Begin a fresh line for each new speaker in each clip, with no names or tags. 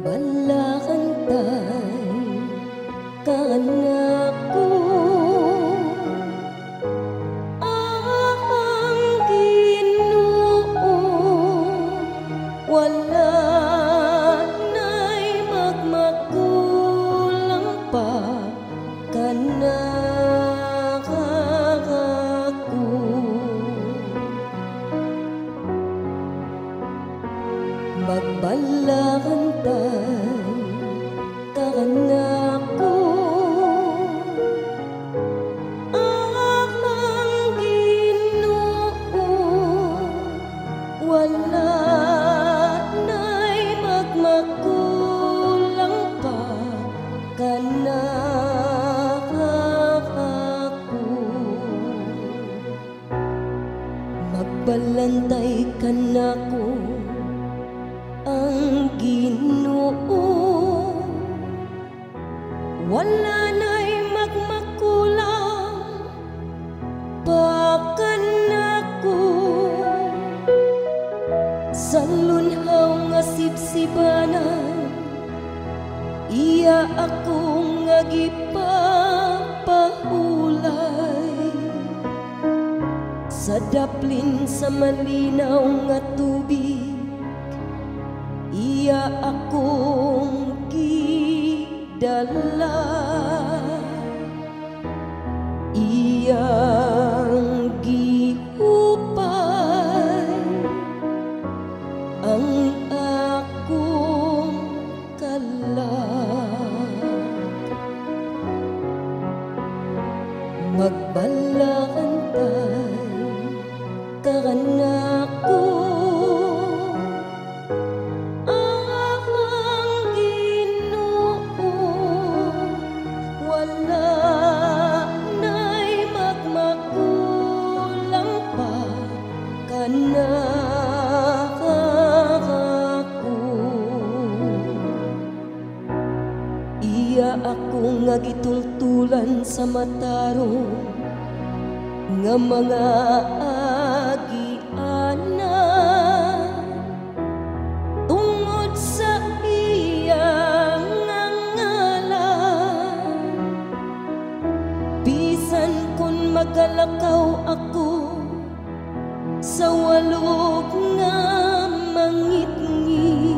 Magbalakantay ka anak ko, ang Ginoo wala na'y magmagulang pa kanak ako. Magbalakantay ka anak ko, ang Ginoo wala na'y magmagulang pa kanak ako. Magbalantay ka na ko, ang Ginoo wala na'y magmakulang pa kanako. Sa lunhaw nga sibsibanan iya akong nga gipapahulay, sa daplin sa malinaw nga tubig iya akong gidala. Iyang gihupay ang akong kalag. Magbalakantay ka anak ko, anak ako. Iya ako nga gitultulan sa matarong nga mga agiana, tungod sa iyang ngalan. Bisan kun magalakaw ako sa walog nga mangitngi,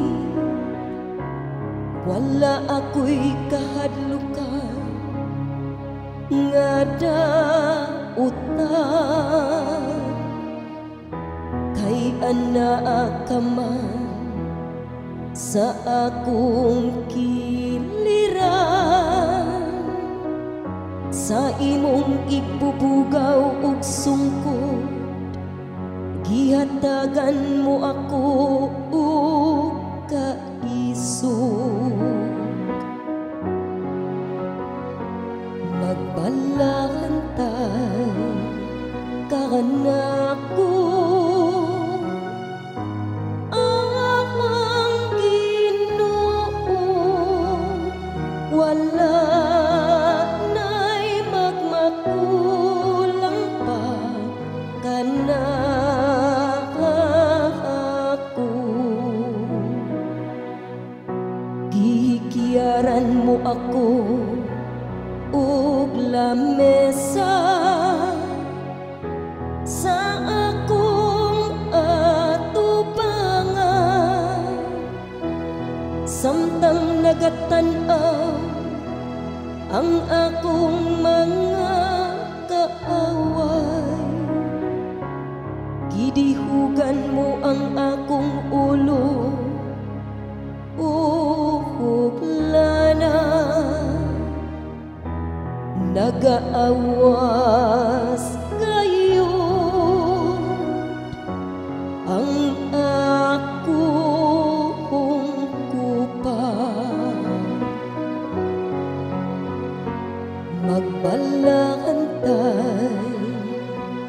wala ako'y kahadlukan nga dautan. Kay anak ka man sa akong kiliran, sa imong ibubugaw ug sungkod gihatagan mo ako og kaisog. Magbalakantay ka anak ko, ang Ginoo wala na'y magmakulang pa kanak ako. Gihikiyaran mo ako og lamesa sa akong atubangan, samtang nagatan-aw ang akong mga kaaway. Gidihugan mo ang akong ulo ug lana, nagaawas gayon ang akong kupang. Magbalakantay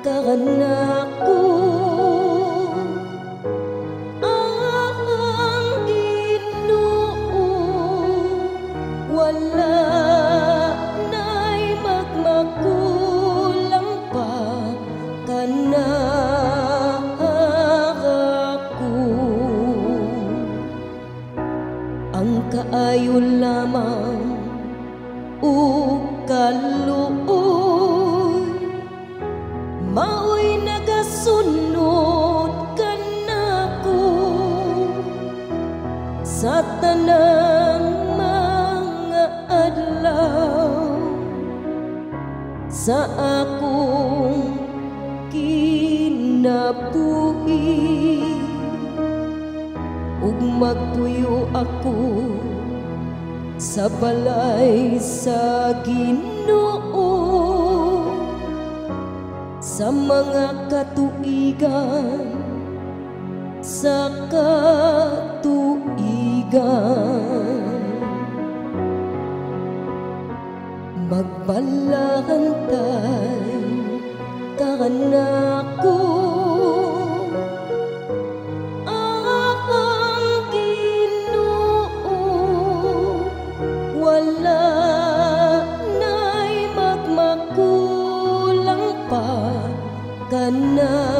ka anak ko, ang Ginoo wala na'y magmakulang pa kanak ako. ang kaayo lamang o kaluoy, maoy nagasunod kanako sa tanang mga adlaw sa akong kinabuhi, ug magpuyo ako sa balay sa Ginoo sa mga katuigan, sa katuigan. Magbalahantay kanako ang Ginoo, wala na'y magmakulang pa kana.